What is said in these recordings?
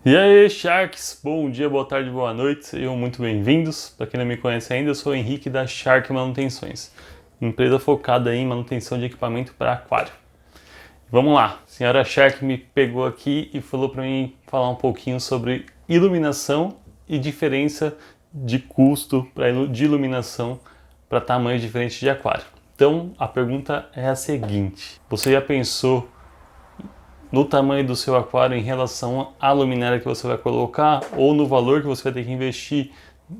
E aí, Sharks! Bom dia, boa tarde, boa noite, sejam muito bem-vindos. Para quem não me conhece ainda, eu sou o Henrique da Shark Manutenções, empresa focada em manutenção de equipamento para aquário. Vamos lá, a senhora Shark me pegou aqui e falou para mim falar um pouquinho sobre iluminação e diferença de custo de iluminação para tamanhos diferentes de aquário. Então, a pergunta é a seguinte: você já pensou no tamanho do seu aquário em relação à luminária que você vai colocar ou no valor que você vai ter que investir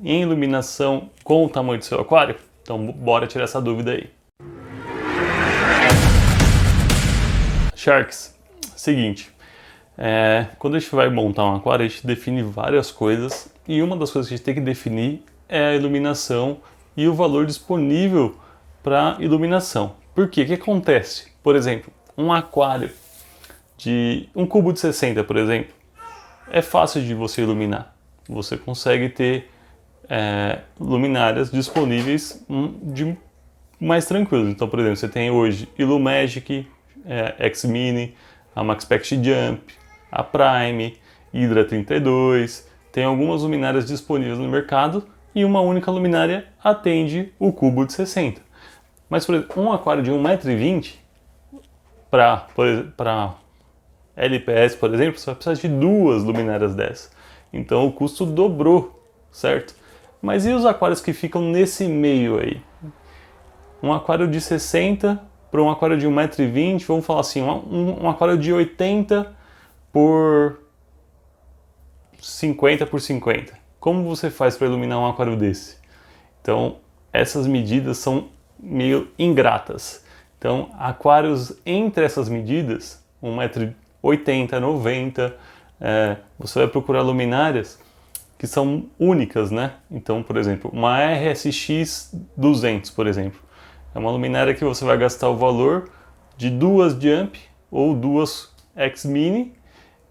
em iluminação com o tamanho do seu aquário? Então bora tirar essa dúvida aí. Sharks, seguinte, quando a gente vai montar um aquário, a gente define várias coisas e uma das coisas que a gente tem que definir é a iluminação e o valor disponível para iluminação. Por quê? O que acontece? Por exemplo, um aquário de um cubo de 60, por exemplo, é fácil de você iluminar. Você consegue ter luminárias disponíveis de mais tranquilos. Então, por exemplo, você tem hoje Ilumagic, X-Mini, a MaxPact Jump, a Prime, Hydra 32. Tem algumas luminárias disponíveis no mercado e uma única luminária atende o cubo de 60. Mas, por exemplo, um aquário de 1,20 m para LPS, por exemplo, você vai precisar de duas luminárias dessas. Então o custo dobrou, certo? Mas e os aquários que ficam nesse meio aí? Um aquário de 60 para um aquário de 1,20 m, vamos falar assim, um aquário de 80 por 50 por 50. Como você faz para iluminar um aquário desse? Então essas medidas são meio ingratas. Então aquários entre essas medidas, 1,80 m, 90, você vai procurar luminárias que são únicas, né? Então, por exemplo, uma RSX 200, por exemplo, é uma luminária que você vai gastar o valor de duas Jump ou duas X-Mini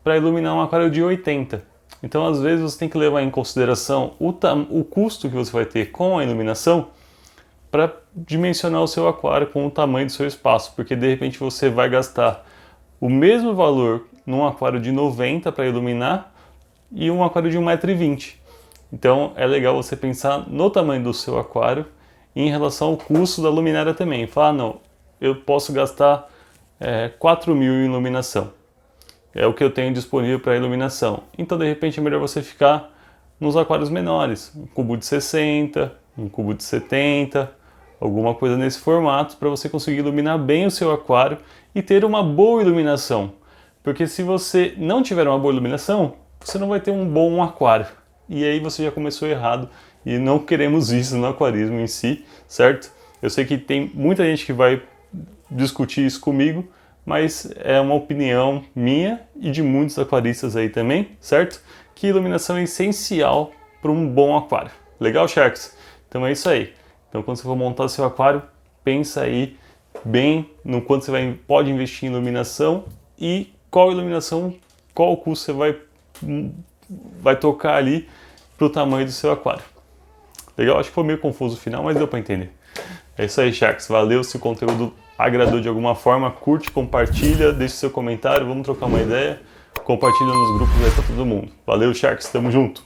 para iluminar um aquário de 80. Então, às vezes, você tem que levar em consideração o custo que você vai ter com a iluminação para dimensionar o seu aquário com o tamanho do seu espaço, porque de repente você vai gastar o mesmo valor num aquário de 90 para iluminar e um aquário de 1,20 m. Então é legal você pensar no tamanho do seu aquário e em relação ao custo da luminária também. Falar, não, eu posso gastar 4 mil em iluminação. É o que eu tenho disponível para iluminação. Então de repente é melhor você ficar nos aquários menores. Um cubo de 60, um cubo de 70, alguma coisa nesse formato para você conseguir iluminar bem o seu aquário e ter uma boa iluminação. Porque se você não tiver uma boa iluminação, você não vai ter um bom aquário. E aí você já começou errado e não queremos isso no aquarismo em si, certo? Eu sei que tem muita gente que vai discutir isso comigo, mas é uma opinião minha e de muitos aquaristas aí também, certo? Que iluminação é essencial para um bom aquário. Legal, Sharks? Então é isso aí. Então quando você for montar seu aquário, pensa aí bem no quanto você pode investir em iluminação e qual iluminação, qual custo você vai tocar ali para o tamanho do seu aquário. Legal? Acho que foi meio confuso o final, mas deu para entender. É isso aí, Sharks. Valeu. Se o conteúdo agradou de alguma forma, curte, compartilha, deixe seu comentário, vamos trocar uma ideia. Compartilha nos grupos aí para todo mundo. Valeu, Sharks. Tamo junto.